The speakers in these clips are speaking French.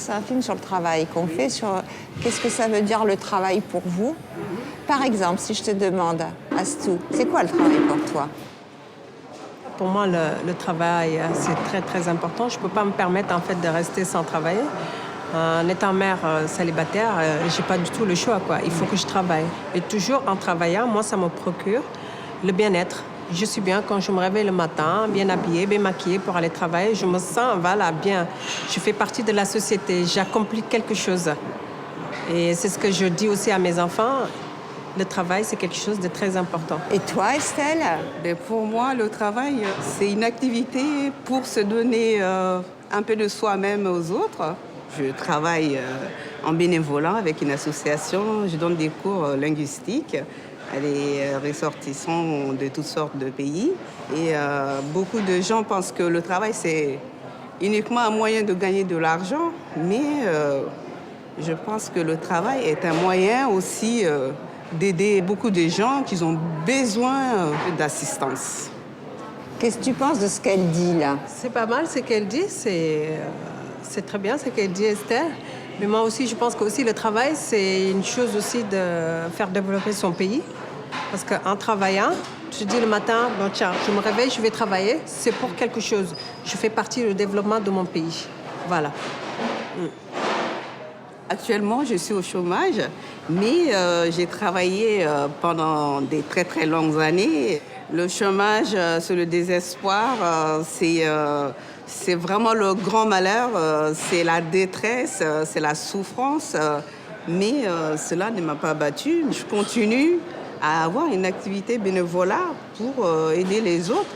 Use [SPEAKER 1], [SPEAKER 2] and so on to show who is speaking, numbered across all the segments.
[SPEAKER 1] c'est un film sur le travail qu'on fait, sur qu'est-ce que ça veut dire le travail pour vous. Par exemple, si je te demande, Astou, c'est quoi le travail pour toi?
[SPEAKER 2] Pour moi, le travail, c'est très, très important. Je ne peux pas me permettre, en fait, de rester sans travailler. En étant mère célibataire, je n'ai pas du tout le choix, quoi. Il faut que je travaille. Et toujours en travaillant, moi, ça me procure le bien-être. Je suis bien quand je me réveille le matin, bien habillée, bien maquillée pour aller travailler. Je me sens, voilà, bien. Je fais partie de la société. J'accomplis quelque chose. Et c'est ce que je dis aussi à mes enfants. Le travail, c'est quelque chose de très important.
[SPEAKER 1] Et toi, Estelle?
[SPEAKER 3] Pour moi, le travail, c'est une activité pour se donner un peu de soi-même aux autres. Je travaille en bénévolat avec une association. Je donne des cours linguistiques à des ressortissants de toutes sortes de pays. Et beaucoup de gens pensent que le travail, c'est uniquement un moyen de gagner de l'argent. Mais je pense que le travail est un moyen aussi d'aider beaucoup de gens qui ont besoin d'assistance.
[SPEAKER 1] Qu'est-ce que tu penses de ce qu'elle dit, là?
[SPEAKER 2] C'est pas mal ce qu'elle dit, c'est très bien ce qu'elle dit, Esther. Mais moi aussi, je pense que aussi, le travail, c'est une chose aussi de faire développer son pays. Parce qu'en travaillant, je dis le matin, bon, tiens, je me réveille, je vais travailler, c'est pour quelque chose. Je fais partie du développement de mon pays. Voilà.
[SPEAKER 3] Actuellement, je suis au chômage, mais j'ai travaillé pendant des très, très longues années. Le chômage, c'est le désespoir, c'est vraiment le grand malheur, c'est la détresse, c'est la souffrance. Mais cela ne m'a pas battue. Je continue à avoir une activité bénévolat pour aider les autres.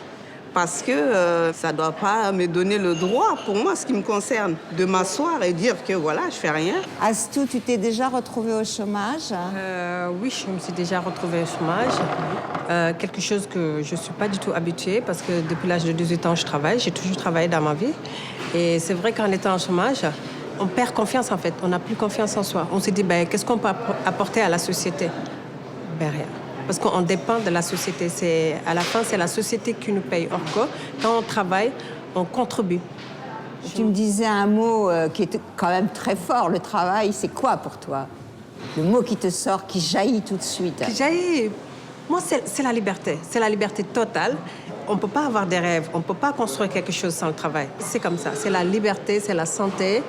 [SPEAKER 3] Parce que ça ne doit pas me donner le droit, pour moi, ce qui me concerne, de m'asseoir et dire que voilà, je fais rien.
[SPEAKER 1] Astou, tu t'es déjà retrouvée au chômage?
[SPEAKER 2] Oui, je me suis déjà retrouvée au chômage. Quelque chose que je ne suis pas du tout habituée parce que depuis l'âge de 18 ans, je travaille. J'ai toujours travaillé dans ma vie. Et c'est vrai qu'en étant en chômage, on perd confiance en fait. On n'a plus confiance en soi. On se dit, qu'est-ce qu'on peut apporter à la société? Rien. Parce qu'on dépend de la société. À la fin, c'est la société qui nous paye. Or que, quand on travaille, on contribue.
[SPEAKER 1] Tu me disais un mot qui est quand même très fort. Le travail, c'est quoi pour toi? Le mot qui te sort, qui jaillit tout de suite.
[SPEAKER 2] Qui jaillit. Moi, c'est la liberté. C'est la liberté totale. On ne peut pas avoir des rêves. On ne peut pas construire quelque chose sans le travail. C'est comme ça. C'est la liberté, c'est la santé.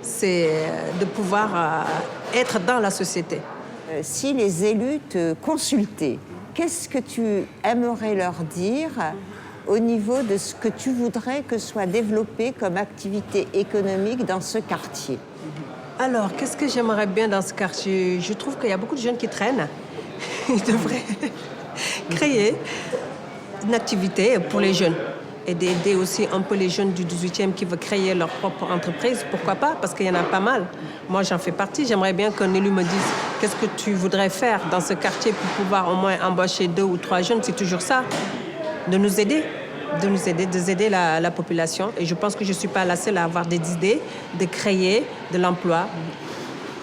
[SPEAKER 2] C'est de pouvoir être dans la société.
[SPEAKER 1] Si les élus te consultaient, qu'est-ce que tu aimerais leur dire au niveau de ce que tu voudrais que soit développé comme activité économique dans ce quartier?
[SPEAKER 2] Alors, qu'est-ce que j'aimerais bien dans ce quartier? Je trouve qu'il y a beaucoup de jeunes qui traînent. Ils devraient créer une activité pour les jeunes et d'aider aussi un peu les jeunes du 18e qui veulent créer leur propre entreprise. Pourquoi pas? Parce qu'il y en a pas mal. Moi, j'en fais partie. J'aimerais bien qu'un élu me dise qu'est-ce que tu voudrais faire dans ce quartier pour pouvoir au moins embaucher 2 ou 3 jeunes. C'est toujours ça, de nous aider, d'aider la population. Et je pense que je ne suis pas la seule à avoir des idées, de créer de l'emploi.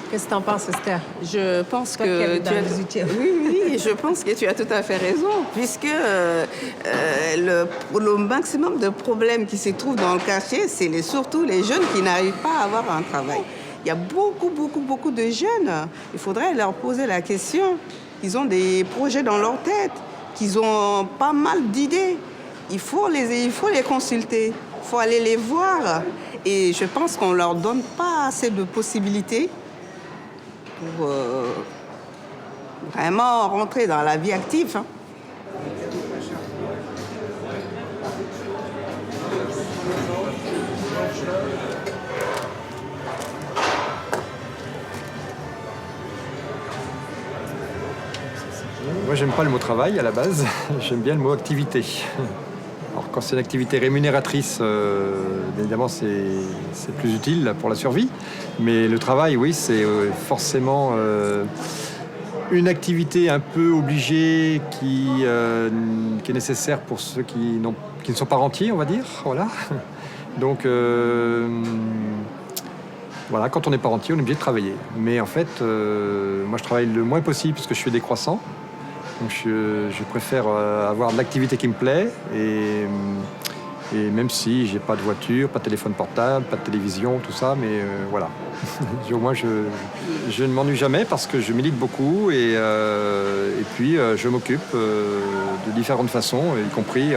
[SPEAKER 2] Qu'est-ce que tu en penses, Esther?
[SPEAKER 3] Je pense
[SPEAKER 2] Toi
[SPEAKER 3] que
[SPEAKER 2] qui habites dans le 18e.
[SPEAKER 3] Oui, je pense que tu as tout à fait raison, puisque le maximum de problèmes qui se trouvent dans le quartier, c'est surtout les jeunes qui n'arrivent pas à avoir un travail. Il y a beaucoup de jeunes. Il faudrait leur poser la question. Ils ont des projets dans leur tête, qu'ils ont pas mal d'idées. Il faut les consulter, il faut aller les voir. Et je pense qu'on ne leur donne pas assez de possibilités pour vraiment rentrer dans la vie active.
[SPEAKER 4] Moi, j'aime pas le mot travail à la base, j'aime bien le mot activité. Alors, quand c'est une activité rémunératrice, bien évidemment, c'est plus utile pour la survie. Mais le travail, oui, c'est forcément une activité un peu obligée qui est nécessaire pour ceux qui ne sont pas rentiers, on va dire. Voilà. Donc, voilà, quand on n'est pas rentier, on est obligé de travailler. Mais en fait, moi, je travaille le moins possible parce que je suis décroissant. Donc je préfère avoir de l'activité qui me plaît et Et même si j'ai pas de voiture, pas de téléphone portable, pas de télévision, tout ça, mais voilà. Au moins, je ne m'ennuie jamais parce que je milite beaucoup et puis je m'occupe de différentes façons, y compris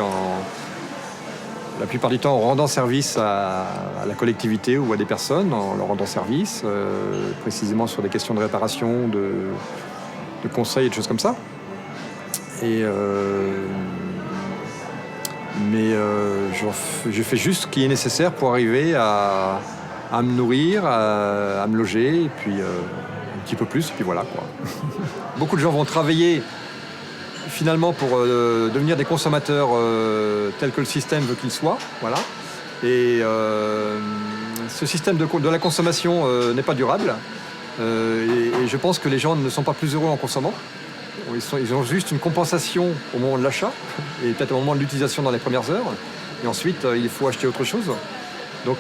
[SPEAKER 4] la plupart du temps en rendant service à la collectivité ou à des personnes, en leur rendant service, précisément sur des questions de réparation, de conseils et de choses comme ça. Mais je fais juste ce qui est nécessaire pour arriver à me nourrir, à me loger, et puis un petit peu plus, et puis voilà, quoi. Beaucoup de gens vont travailler finalement pour devenir des consommateurs tels que le système veut qu'ils soient, voilà. Et ce système de la consommation n'est pas durable. Et je pense que les gens ne sont pas plus heureux en consommant. Ils ont juste une compensation au moment de l'achat et peut-être au moment de l'utilisation dans les premières heures. Et ensuite, il faut acheter autre chose. Donc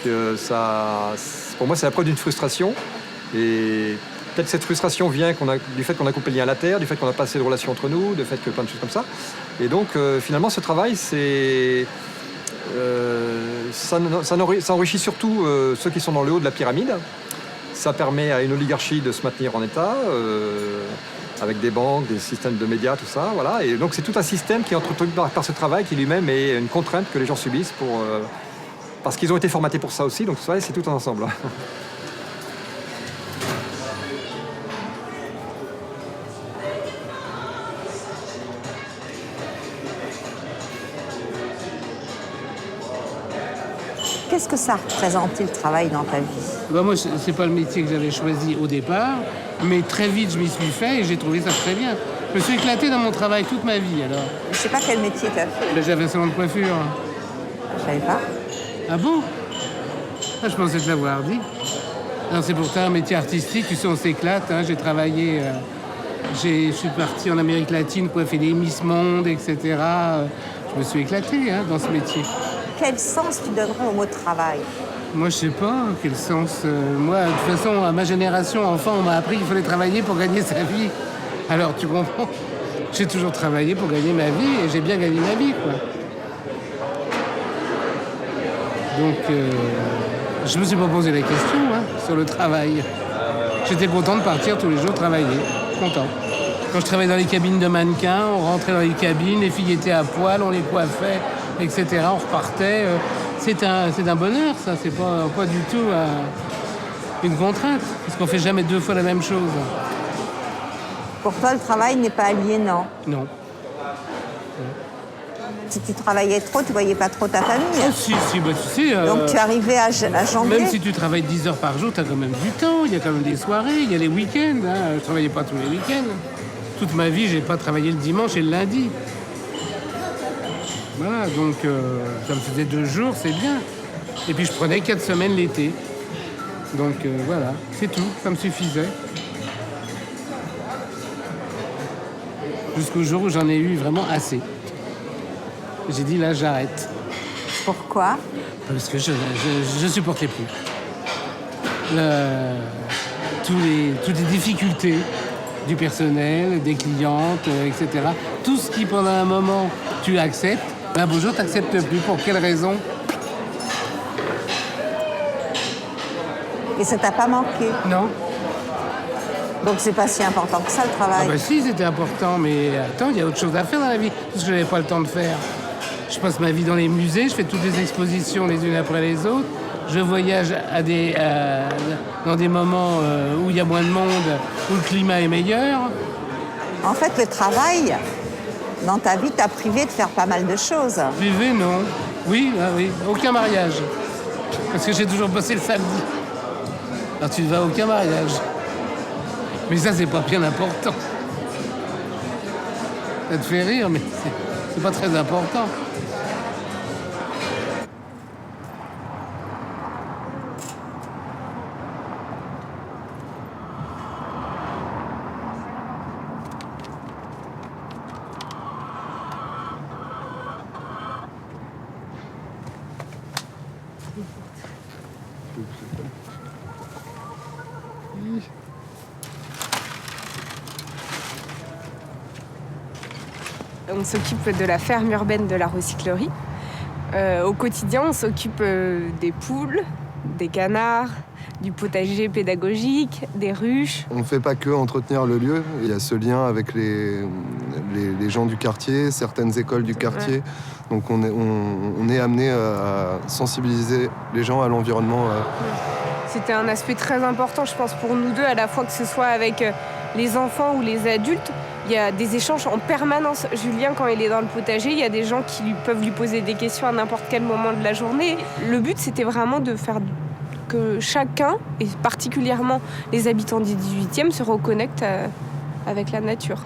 [SPEAKER 4] pour moi, c'est la preuve d'une frustration. Et peut-être cette frustration vient du fait qu'on a coupé le lien à la terre, du fait qu'on n'a pas assez de relations entre nous, du fait que plein de choses comme ça. Et donc, finalement, ce travail, ça enrichit surtout ceux qui sont dans le haut de la pyramide. Ça permet à une oligarchie de se maintenir en état, avec des banques, des systèmes de médias, tout ça. Voilà. Et donc, c'est tout un système qui est entretenu par ce travail qui lui-même est une contrainte que les gens subissent parce qu'ils ont été formatés pour ça aussi. Donc, c'est tout un ensemble.
[SPEAKER 1] Qu'est-ce que ça a représenté le travail dans ta vie?
[SPEAKER 5] Moi, c'est pas le métier que j'avais choisi au départ, mais très vite, je m'y suis fait et j'ai trouvé ça très bien. Je me suis éclaté dans mon travail toute ma vie, alors.
[SPEAKER 1] Je sais pas quel métier tu as fait.
[SPEAKER 5] J'avais un salon de coiffure.
[SPEAKER 1] Je savais pas.
[SPEAKER 5] Ah bon? Je pensais te l'avoir dit. Non, c'est pourtant un métier artistique, tu sais, on s'éclate. Hein. J'ai travaillé... je suis parti en Amérique latine pour faire des Miss Monde, etc. Je me suis éclaté dans ce métier.
[SPEAKER 1] Quel sens tu donnerais au mot travail?
[SPEAKER 5] Moi, je sais pas quel sens. Moi, de toute façon, à ma génération, enfant, on m'a appris qu'il fallait travailler pour gagner sa vie. Alors, tu comprends? J'ai toujours travaillé pour gagner ma vie et j'ai bien gagné ma vie, quoi. Donc, je me suis pas posé la question sur le travail. J'étais content de partir tous les jours travailler. Content. Quand je travaillais dans les cabines de mannequins, on rentrait dans les cabines, les filles étaient à poil, on les coiffait, etc. On repartait. C'est un bonheur, ça. C'est pas du tout une contrainte. Parce qu'on fait jamais deux fois la même chose.
[SPEAKER 1] Pour toi, le travail n'est pas aliénant.
[SPEAKER 5] Non.
[SPEAKER 1] Si tu travaillais trop, tu voyais pas trop ta famille.
[SPEAKER 5] Oh, si, bah, tu sais...
[SPEAKER 1] Donc tu arrivais à jongler.
[SPEAKER 5] Même si tu travailles 10 heures par jour, tu as quand même du temps. Il y a quand même des soirées, il y a les week-ends. Je travaillais pas tous les week-ends. Toute ma vie, j'ai pas travaillé le dimanche et le lundi. Voilà, donc ça me faisait 2 jours, c'est bien. Et puis je prenais 4 semaines l'été. Donc voilà, c'est tout, ça me suffisait. Jusqu'au jour où j'en ai eu vraiment assez. J'ai dit là, j'arrête.
[SPEAKER 1] Pourquoi?
[SPEAKER 5] Parce que je supportais plus. Toutes les difficultés du personnel, des clientes, etc. Tout ce qui, pendant un moment, tu acceptes, un beau jour, tu n'acceptes plus. Pour quelle raison?
[SPEAKER 1] Et ça t'a pas manqué?
[SPEAKER 5] Non.
[SPEAKER 1] Donc c'est pas si important que ça, le travail.
[SPEAKER 5] Ah bah si, c'était important, mais attends, il y a autre chose à faire dans la vie, parce que je n'avais pas le temps de faire. Je passe ma vie dans les musées, je fais toutes les expositions les unes après les autres. Je voyage dans des moments où il y a moins de monde, où le climat est meilleur.
[SPEAKER 1] En fait, le travail, dans ta vie, t'a privé de faire pas mal de choses.
[SPEAKER 5] Privé, non. Oui, aucun mariage. Parce que j'ai toujours bossé le samedi. Alors tu ne vas à aucun mariage. Mais ça, c'est pas bien important. Ça te fait rire, mais c'est pas très important.
[SPEAKER 6] On s'occupe de la ferme urbaine de la recyclerie. Au quotidien, on s'occupe des poules, des canards, du potager pédagogique, des ruches.
[SPEAKER 7] On ne fait pas que entretenir le lieu, il y a ce lien avec les gens du quartier, certaines écoles du quartier. Ouais. Donc on est amené à sensibiliser les gens à l'environnement.
[SPEAKER 6] C'était un aspect très important, je pense, pour nous deux, à la fois que ce soit avec les enfants ou les adultes. Il y a des échanges en permanence. Julien, quand il est dans le potager, il y a des gens qui peuvent lui poser des questions à n'importe quel moment de la journée. Le but, c'était vraiment de faire que chacun, et particulièrement les habitants du 18e, se reconnectent avec la nature.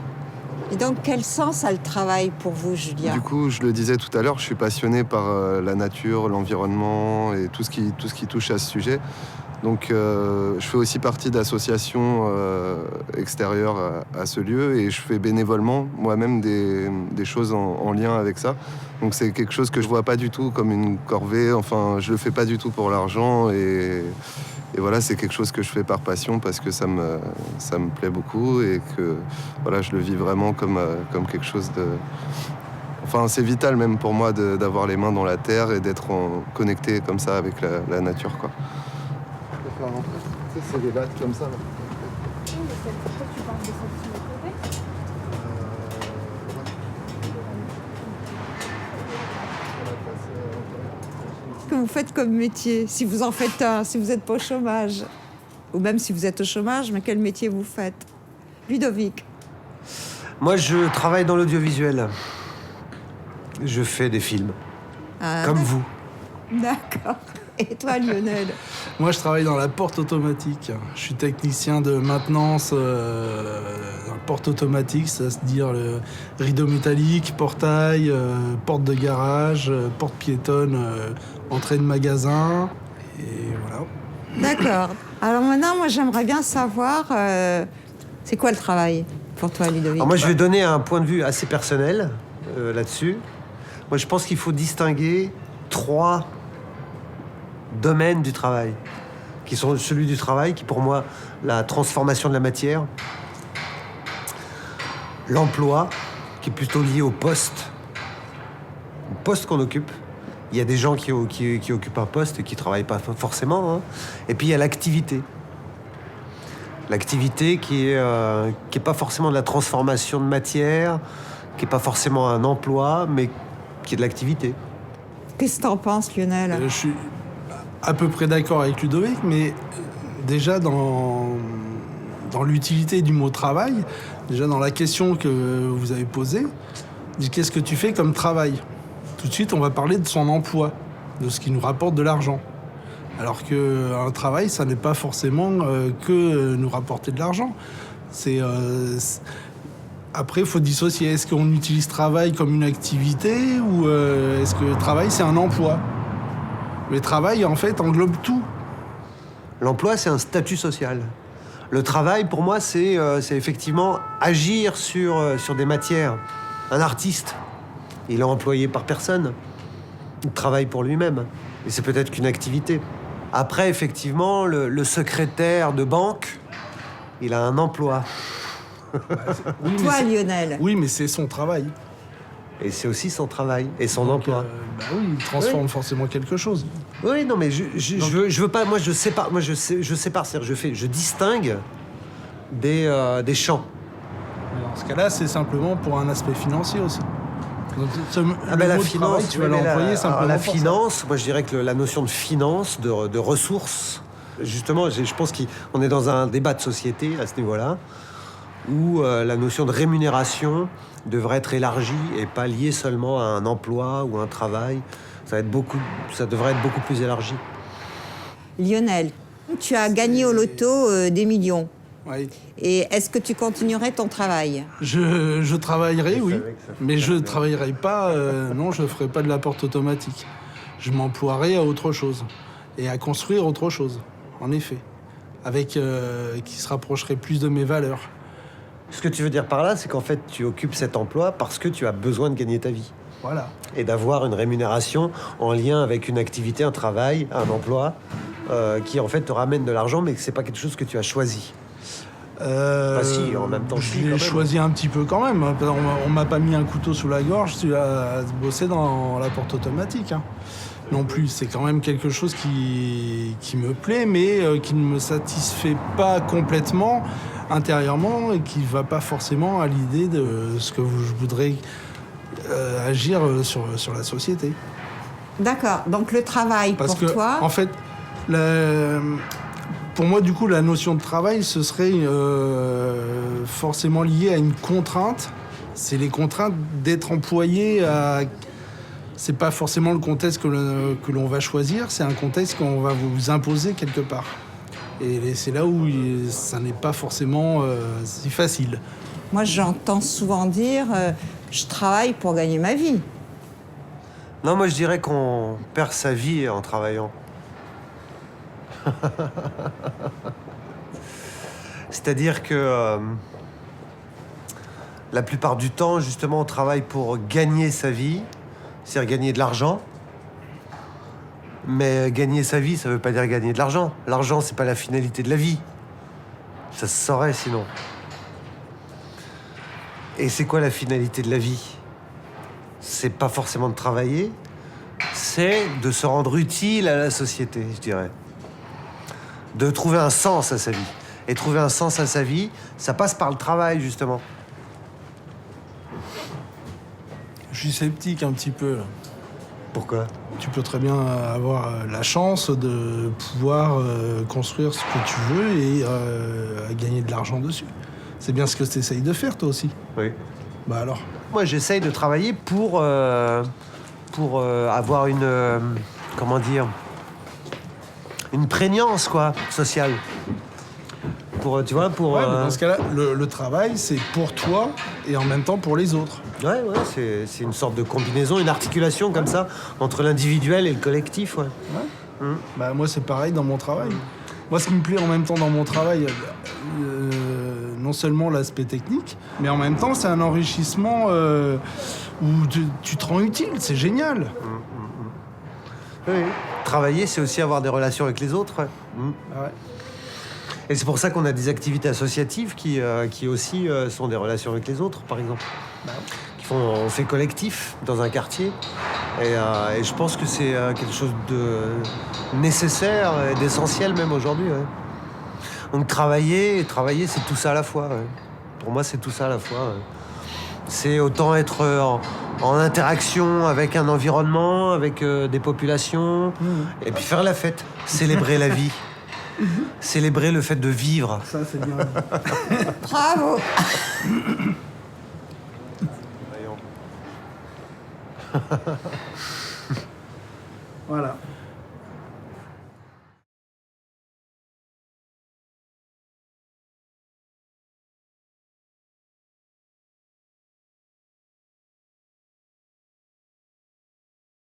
[SPEAKER 1] Et donc, quel sens a le travail pour vous, Julien ?
[SPEAKER 7] Du coup, je le disais tout à l'heure, je suis passionné par la nature, l'environnement et tout ce qui touche à ce sujet. Donc, je fais aussi partie d'associations extérieures à ce lieu et je fais bénévolement moi-même des choses en lien avec ça. Donc, c'est quelque chose que je vois pas du tout comme une corvée. Enfin, je le fais pas du tout pour l'argent et voilà, c'est quelque chose que je fais par passion parce que ça me plaît beaucoup et que voilà, je le vis vraiment comme quelque chose de... Enfin, c'est vital même pour moi d'avoir les mains dans la terre et d'être connecté comme ça avec la nature, quoi. C'est des lattes comme ça. Là.
[SPEAKER 1] Que vous faites comme métier, si vous en faites un, si vous n'êtes pas au chômage, ou même si vous êtes au chômage, mais quel métier vous faites ? Ludovic.
[SPEAKER 8] Moi, je travaille dans l'audiovisuel. Je fais des films, comme vous.
[SPEAKER 1] D'accord. Et toi, Lionel ?
[SPEAKER 9] Moi, je travaille dans la porte automatique. Je suis technicien de maintenance dans la porte automatique, c'est-à-dire le rideau métallique, portail, porte de garage, porte piétonne, entrée de magasin, et voilà.
[SPEAKER 1] D'accord. Alors maintenant, moi, j'aimerais bien savoir, c'est quoi le travail pour toi, Ludovic ?
[SPEAKER 8] Alors moi, je vais donner un point de vue assez personnel là-dessus. Moi, je pense qu'il faut distinguer 3 domaines du travail, qui sont celui du travail, qui pour moi, la transformation de la matière, l'emploi, qui est plutôt lié au poste qu'on occupe. Il y a des gens qui occupent un poste et qui ne travaillent pas forcément, hein. Et puis il y a l'activité. L'activité qui est pas forcément de la transformation de matière, qui n'est pas forcément un emploi, mais qui est de l'activité.
[SPEAKER 1] Qu'est-ce que t'en penses, Lionel ?
[SPEAKER 9] Je suis à peu près d'accord avec Ludovic, mais déjà dans l'utilité du mot travail, déjà dans la question que vous avez posée, qu'est-ce que tu fais comme travail ? Tout de suite, on va parler de son emploi, de ce qui nous rapporte de l'argent. Alors qu'un travail, ça n'est pas forcément que nous rapporter de l'argent. Après, il faut dissocier. Est-ce qu'on utilise travail comme une activité ou est-ce que travail, c'est un emploi ? Mais travail, en fait, englobe tout.
[SPEAKER 8] L'emploi, c'est un statut social. Le travail, pour moi, c'est effectivement agir sur des matières. Un artiste, il est employé par personne. Il travaille pour lui-même. Et c'est peut-être qu'une activité. Après, effectivement, le secrétaire de banque, il a un emploi.
[SPEAKER 9] Oui,
[SPEAKER 1] toi, Lionel.
[SPEAKER 9] Oui, mais c'est son travail.
[SPEAKER 8] Et c'est aussi son travail et son emploi.
[SPEAKER 9] Oui, il transforme forcément quelque chose.
[SPEAKER 8] Oui, non, mais je veux pas. Moi, je sépare. Moi, je sépare. C'est-à-dire, je distingue des champs.
[SPEAKER 9] Mais dans ce cas-là, c'est simplement pour un aspect financier aussi. Donc,
[SPEAKER 8] la finance,
[SPEAKER 9] travail, tu vas l'employer simplement.
[SPEAKER 8] La finance, moi, je dirais que la notion de finance, de ressources, justement, je pense qu'on est dans un débat de société à ce niveau-là, où la notion de rémunération devrait être élargie et pas liée seulement à un emploi ou un travail. Ça devrait être beaucoup plus élargi.
[SPEAKER 1] Lionel, tu as gagné au loto des millions.
[SPEAKER 9] Oui.
[SPEAKER 1] Et est-ce que tu continuerais ton travail ?
[SPEAKER 9] Je travaillerai, oui, mais je ne travaillerai pas, non, je ne ferai pas de la porte automatique. Je m'emploierai à autre chose et à construire autre chose, en effet, avec qui se rapprocherait plus de mes valeurs.
[SPEAKER 8] Ce que tu veux dire par là, c'est qu'en fait, tu occupes cet emploi parce que tu as besoin de gagner ta vie.
[SPEAKER 9] Voilà.
[SPEAKER 8] Et d'avoir une rémunération en lien avec une activité, un travail, un emploi, qui en fait te ramène de l'argent, mais que c'est pas quelque chose que tu as choisi. Si, en même temps,
[SPEAKER 9] je
[SPEAKER 8] si, quand
[SPEAKER 9] l'ai
[SPEAKER 8] même.
[SPEAKER 9] choisi un petit peu quand même. On m'a pas mis un couteau sous la gorge, tu as bossé dans la porte automatique. Hein. Non plus, c'est quand même quelque chose qui me plaît, mais qui ne me satisfait pas complètement intérieurement et qui ne va pas forcément à l'idée de ce que je voudrais agir sur la société.
[SPEAKER 1] D'accord. Donc le travail
[SPEAKER 9] Parce
[SPEAKER 1] pour
[SPEAKER 9] que,
[SPEAKER 1] toi...
[SPEAKER 9] en fait, pour moi, du coup, la notion de travail, ce serait forcément lié à une contrainte. C'est les contraintes d'être employé à... C'est pas forcément le contexte que l'on va choisir, c'est un contexte qu'on va vous imposer quelque part. Et c'est là où ça n'est pas forcément si facile.
[SPEAKER 1] Moi, j'entends souvent dire je travaille pour gagner ma vie.
[SPEAKER 8] Non, moi je dirais qu'on perd sa vie en travaillant. C'est-à-dire que la plupart du temps, justement, on travaille pour gagner sa vie, c'est-à-dire gagner de l'argent. Mais gagner sa vie, ça veut pas dire gagner de l'argent. L'argent, c'est pas la finalité de la vie. Ça se saurait sinon. Et c'est quoi la finalité de la vie? C'est pas forcément de travailler, c'est de se rendre utile à la société, je dirais. De trouver un sens à sa vie. Et trouver un sens à sa vie, ça passe par le travail, justement.
[SPEAKER 9] Je suis sceptique un petit peu. Là.
[SPEAKER 8] Pourquoi?
[SPEAKER 9] Tu peux très bien avoir la chance de pouvoir construire ce que tu veux et gagner de l'argent dessus. C'est bien ce que tu essayes de faire, toi aussi.
[SPEAKER 8] Oui.
[SPEAKER 9] Bah alors?
[SPEAKER 8] Moi, j'essaye de travailler pour avoir une... comment dire? Une prégnance, quoi, sociale. Tu vois, pour...
[SPEAKER 9] Ouais, mais dans ce cas-là, le travail, c'est pour toi et en même temps pour les autres.
[SPEAKER 8] Ouais, c'est une sorte de combinaison, une articulation comme ça, entre l'individuel et le collectif, ouais.
[SPEAKER 9] Bah, moi, c'est pareil dans mon travail. Moi, ce qui me plaît en même temps dans mon travail, non seulement l'aspect technique, mais en même temps, c'est un enrichissement où tu te rends utile, c'est génial.
[SPEAKER 8] Oui. Travailler, c'est aussi avoir des relations avec les autres, ouais.
[SPEAKER 9] Ouais.
[SPEAKER 8] Et c'est pour ça qu'on a des activités associatives qui aussi sont des relations avec les autres, par exemple. On fait collectif dans un quartier. Et je pense que c'est quelque chose de nécessaire et d'essentiel même aujourd'hui. Ouais. Donc travailler, c'est tout ça à la fois. Ouais. Pour moi, c'est tout ça à la fois. Ouais. C'est autant être en interaction avec un environnement, avec des populations, et puis faire la fête, célébrer la vie. Célébrer le fait de vivre.
[SPEAKER 9] Ça, c'est bien.
[SPEAKER 1] Bravo.
[SPEAKER 8] Voyons.